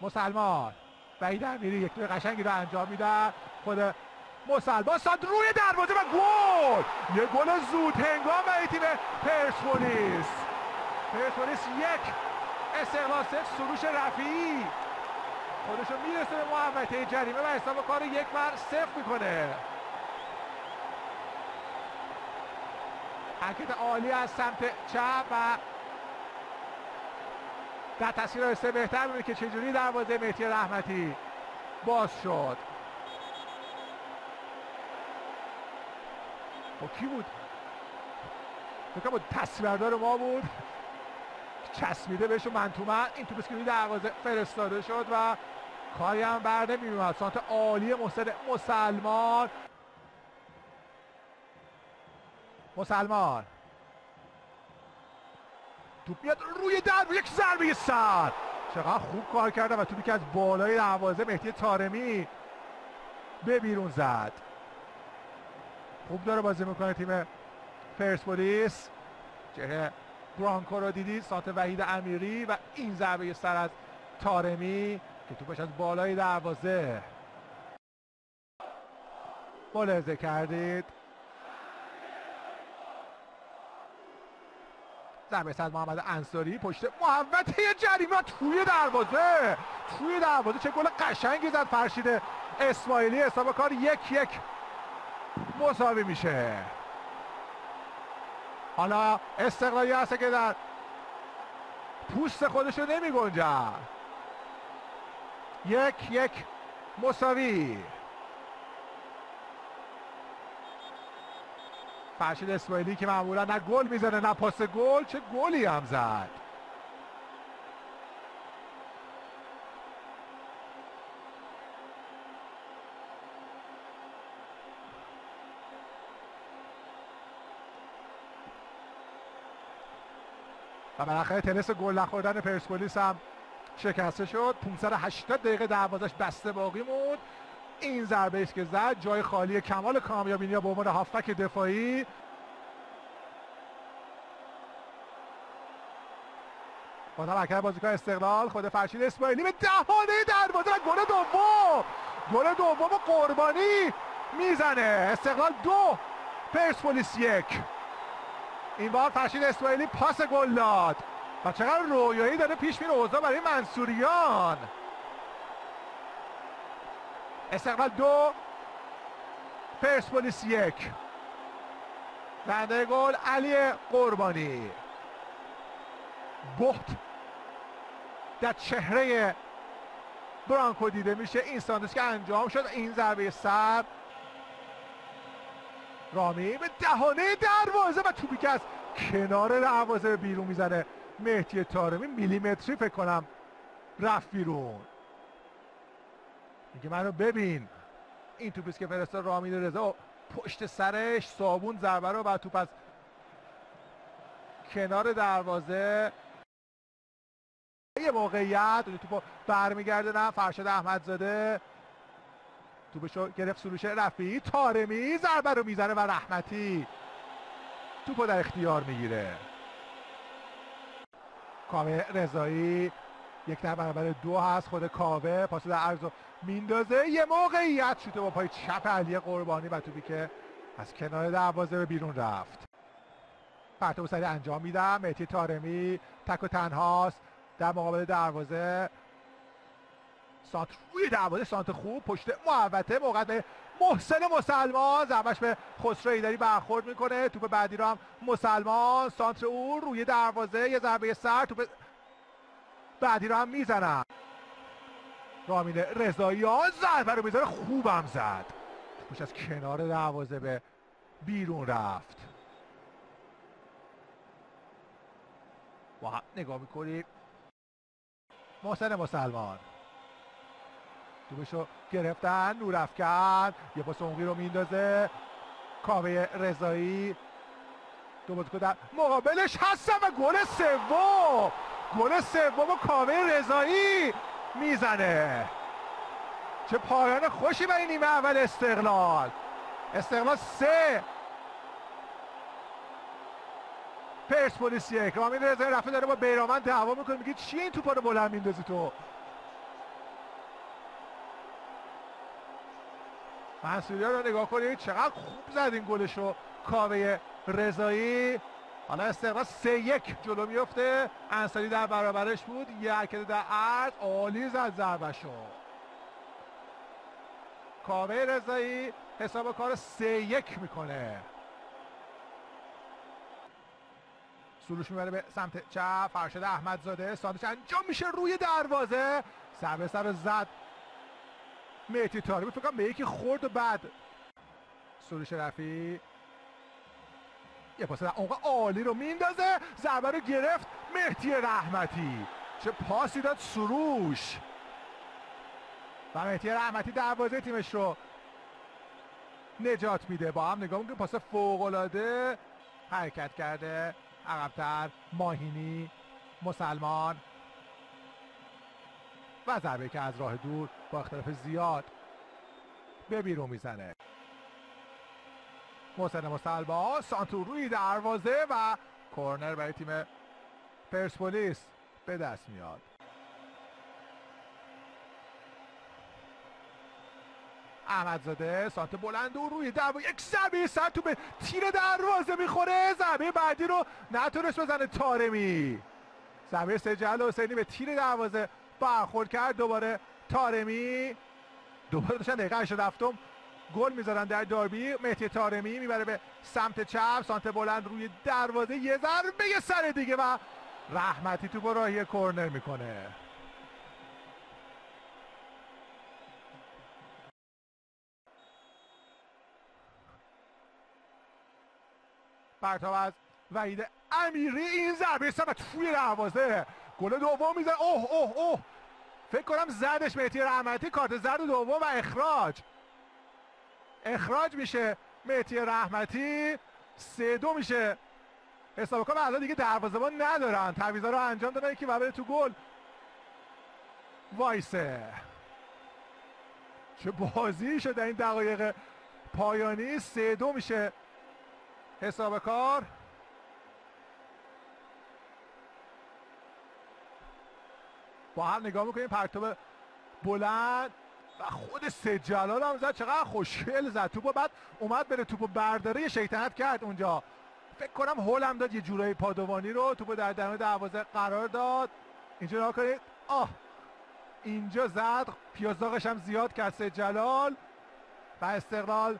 مسلمان وحید امیری یک توی قشنگی رو انجام میدن. خود مسلمان ساد روی دروازه و گل. یه گل زود هنگام برای تیم پرسپولیس. پرسپولیس 1 استقلال 0. سروش رفیعی خودشو میرسه به محوطه جریمه و حساب کار 1-0 میکنه. حرکت عالی از سمت چپ و در تصویر آیسته بهتر میبینید که چجوری دروازه مهدی رحمتی باز شد. خب کی بود؟ فکر کنم تصویردار ما بود، چسبیده بهش و من تو من این توپ اسکری دروازه فرستاده شد و کاری هم بر نمیومد. سانت عالی محسن مسلمان توپ میاد روی دروازه، یک ضربه سر. چقدر خوب کار کرده و توپی که از بالای دروازه مهدی طارمی به بیرون زد. خوب داره بازی میکنه تیم پرسپولیس. چهره برانکو رو دیدید، سانت وحید امیری و این ضربه سر از طارمی که توپش از بالای دروازه ملاحظه کردید. ضربه سر محمد انصاری پشت محوطه جریمه توی دروازه. چه گل قشنگی زد فرشید اسماعیلی. حساب کار 1-1 مساوی میشه. حالا استقلالی هست که در پوست خودشو نمی گنجد. 1-1 مساوی. فرشید اسماعیلی که معمولا نه گل میزنه نه پاس گل، چه گلی هم زد. و بالاخره طلسم گل نخوردن پرسپولیس هم شکسته شد. 580 دقیقه دروازش بسته باقی موند. این ضربه است که زد جای خالی کمال کامیابینیا به عنوان هافبک دفاعی. با تمرکز بازیکن استقلال خود فرشید اسماعیلی به دهانه دروازه و گل دوم قربانی میزنه. استقلال 2 پرسپولیس 1. این بار فرشید اسماعیلی پاس گل داد و چقدر رویایی داره پیش میره اوضاع برای منصوریان. استقلال 2 پرسپولیس 1. رنده گل علی قربانی. بهت در چهره برانکو دیده میشه. این ساندویچ که انجام شد، این ضربه سر رامی به دهانه دروازه و توپی که از کنار دروازه بیرون میزنه مهدی طارمی. میلیمتری فکر کنم رفت بیرون. میگه منو ببین. این توپیست که فرستاد رامین رضا پشت سرش صابون ضربه رو و توپ از کنار دروازه. یه موقعیت توپو برمیگرده نه فرشاد احمدزاده توپشو گرفت. سروش رفیعی، طارمی ضربه رو میزنه و رحمتی توپو در اختیار میگیره. کاوه رضایی 1-2 هست. خود کاوه پاس در عرض میندازه. یه موقعیت شوت با پای چپ علی قربانی و توپی که از کنار دروازه به بیرون رفت. پرتاب سری انجام میدم. مهدی طارمی تک و تنهاست در مقابل دروازه. سانت روی دروازه، سانت خوب پشت محوطه. موقع به محسن مسلمان، ضربش به خسرو ایدری برخورد میکنه. توپ بعدی رو هم مسلمان، سانتر او روی دروازه، یه ضربه سر. توپ بعدی رو هم میزنن. رامین رضایی ضربه رو میزنه، خوبم زد. توپش از کنار دروازه به بیرون رفت. با هم نگاه میکنیم. محسن مسلمان توپشو گرفتن. نورافکن یه پاس عمقی رو میندازه. کاوه رضایی دو بازیکن در مقابلش هستن و گل سوم کاوه رضایی میزنه. چه پایان خوشی برای نیمه اول استقلال. استقلال 3 پرسپولیس 1. رامین رضایی رفته داره با بیرامن دعوا میکنه، میگه چی این توپا رو بلند میندازی تو؟ منصوریان رو نگاه کنید چقدر خوب زد این گلش رو کاوه رضایی. حالا استقلال 3-1 جلو میفته. انصاری در برابرش بود، یه حرکت در عرض عالی زد ضربشو. کاوه رضایی حساب کار 3-1 میکنه. سروش میبره به سمت چپ، فرشاد احمدزاده سانتش انجام میشه روی دروازه، ضربه سر زد مهدی طارمی، فکر کنم به یکی خورد و بعد سروش رفیعی یه پاس در عمق عالی رو میندازه، ضربه رو گرفت مهدی رحمتی. چه پاسی داد سروش و مهدی رحمتی دروازه تیمش رو نجات میده. با هم نگاه میکنیم پاس فوق‌العاده حرکت کرده عقب‌تر ماهینی مسلمان و ضربه که از راه دور با اختلاف زیاد به بیرون میزنه. محسن مسلمان سانتور روی دروازه و کورنر برای تیم پرسپولیس به دست میاد. احمدزاده سانت بلند و روی دروازه، یک ضربه سر تو به تیر دروازه میخوره. ضربه بعدی رو نتونست بزنه طارمی. ضربه سجل حسینی به تیر دروازه برخورد کرد. دوباره طارمی، دوباره داشتن دقیقه 87 گل میذارن در داربی. مهدی طارمی میبره به سمت چپ، سانت بلند روی دروازه، یه ضربه یه سر دیگه و رحمتی تو با راهی کورنر میکنه. پرتاب از وحید امیری، این ضربه سر توی دروازه، گل دوم میزنه. اوه اوه اوه، فکر کنم زدش مهدی رحمتی، کارت زرد دوم و اخراج میشه مهدی رحمتی. 3-2 میشه حساب کار. الان دیگه دروازه‌بان ندارن، تعویضا رو انجام دادن یکی و بره تو گل وایسه. چه بازی شده این دقایق پایانی. 3-2 میشه حساب کار. با هم نگاه میکنیم پرتاب بلند و خود سجلال هم زد، چقدر خوشگل زد توپو، بعد اومد بره توپو برداره، یه شیطنت کرد اونجا. فکر کنم هول هم داد یه جورایی پادوانی رو، توپو در دم دروازه قرار داد. اینجا نگاه کنید، اینجا زد، پیازداغش هم زیاد کرد سجلال و استقلال